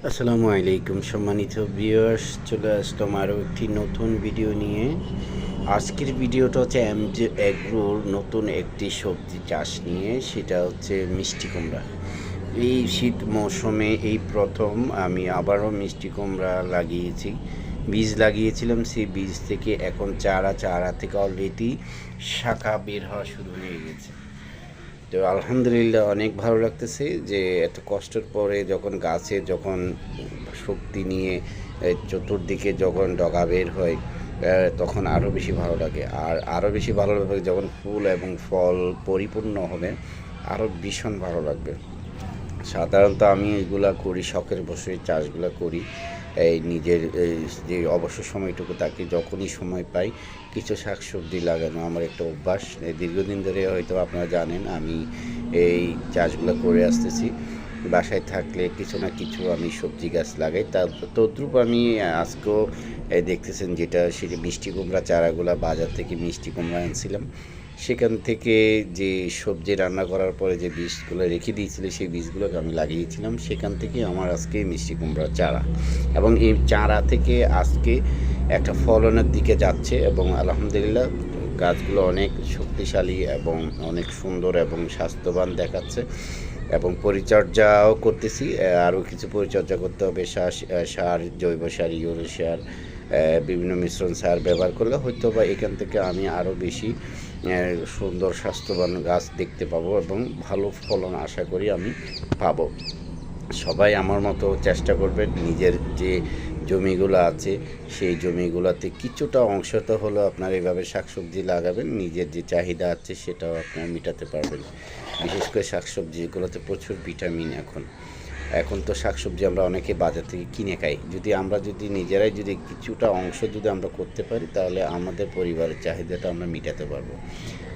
আসসালামু আলাইকুম সম্মানিত ভিউয়ার্স, চলে আসলাম আরও একটি নতুন ভিডিও নিয়ে। আজকের ভিডিওটা হচ্ছে এমজে এগ্রোর নতুন একটি সবজি চাষ নিয়ে, সেটা হচ্ছে মিষ্টি কুমড়া। এই শীত মৌসুমে এই প্রথম আমি আবারও মিষ্টি কুমড়া লাগিয়েছি। বীজ লাগিয়েছিলাম, সেই বীজ থেকে এখন চারা থেকে অলরেডি শাখা বের হওয়া শুরু হয়ে গেছে। তো আলহামদুলিল্লাহ অনেক ভালো লাগতেছে যে এত কষ্টের পরে যখন গাছে যখন শক্তি নিয়ে চতুর্দিকে যখন ডগা বের হয়, তখন আরও বেশি ভালো লাগে। আর আরও বেশি ভালো লাগবে যখন ফুল এবং ফল পরিপূর্ণ হবে, আরও ভীষণ ভালো লাগবে। সাধারণত আমি এগুলা করি, শখের বসে চাষগুলো করি। এই নিজের যে অবসর সময়টুকু তাকে যখনই সময় পাই কিছু শাকসবজি লাগানো আমার একটা অভ্যাস। দীর্ঘদিন ধরে হয়তো আপনারা জানেন আমি এই চাষগুলো করে আসতেছি। বাসায় থাকলে কিছু না কিছু আমি সবজি গাছ লাগাই। তদ্রূপ আমি আজকেও দেখতেছেন যেটা সেটা মিষ্টি কুমড়া চারাগুলা বাজার থেকে মিষ্টি কুমড়া আনছিলাম। সেখান থেকে যে সবজি রান্না করার পরে যে বীজগুলো রেখে দিয়েছিল সেই বীজগুলোকে আমি লাগিয়েছিলাম। সেখান থেকে আমার আজকে মিষ্টি কুমড়ার চারা, এবং এই চারা থেকে আজকে একটা ফলনের দিকে যাচ্ছে এবং আলহামদুলিল্লাহ গাছগুলো অনেক শক্তিশালী এবং অনেক সুন্দর এবং স্বাস্থ্যবান দেখাচ্ছে। এবং পরিচর্যাও করতেছি, আরও কিছু পরিচর্যা করতে হবে। সার, জৈব সার, ইউরিয়া সার, বিভিন্ন মিশ্রণ সার ব্যবহার করলে হয়তো বা এখান থেকে আমি আরও বেশি সুন্দর স্বাস্থ্যবান গাছ দেখতে পাবো এবং ভালো ফলন আশা করি আমি পাবো। সবাই আমার মতো চেষ্টা করবেন, নিজের যে জমিগুলো আছে সেই জমিগুলোতে কিছুটা অংশটা হলেও আপনার এভাবে শাকসবজি লাগাবেন। নিজের যে চাহিদা আছে সেটাও আপনার মেটাতে পারবেন। বিশেষ করে শাকসবজিগুলোতে প্রচুর ভিটামিন। এখন তো শাকসবজি আমরা অনেকে বাজার থেকে কিনে খাই। আমরা যদি নিজেরাই কিছুটা অংশ আমরা করতে পারি, তাহলে আমাদের পরিবারের চাহিদাটা আমরা মেটাতে পারবো।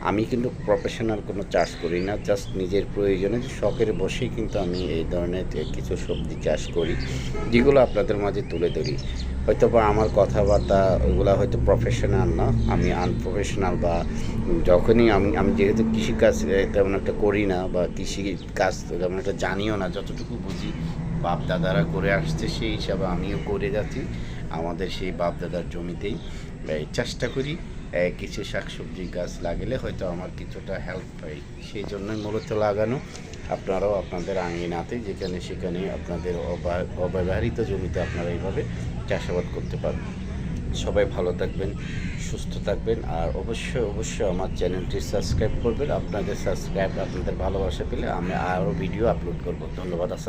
আমি কিন্তু প্রফেশনাল কোনো চাষ করি না, জাস্ট নিজের প্রয়োজনে শখের বসেই কিন্তু আমি এই ধরনের কিছু সবজি চাষ করি, যেগুলো আপনাদের মাঝে তুলে ধরি। হয়তো বা আমার কথাবার্তা ওগুলো হয়তো প্রফেশনাল না, আমি আনপ্রফেশনাল। বা যখনই আমি যেহেতু কৃষিকাজ তেমন একটা করি না, বা কৃষি কাজ তেমন একটা জানিও না, যতটুকু বুঝি বাপ দাদারা করে আসছে সেই হিসাবে আমিও করে যাচ্ছি আমাদের সেই বাপ দাদার জমিতেই। চেষ্টা করি কিছু শাকসবজি গাছ লাগালে হয়তো আমার কিছুটা হেল্প পাই, সেই জন্যই মূলত লাগানো। আপনারাও আপনাদের আঙিনাতে যেখানে সেখানে আপনাদের অব্যবহৃত জমিতে আপনারা এইভাবে চাষাবাদ করতে পারবেন। সবাই ভালো থাকবেন, সুস্থ থাকবেন, আর অবশ্যই আমার চ্যানেলটি সাবস্ক্রাইব করবেন। আপনাদের সাবস্ক্রাইব, আপনাদের ভালোবাসা পেলে আমি আরও ভিডিও আপলোড করব। ধন্যবাদ। আসসালাম।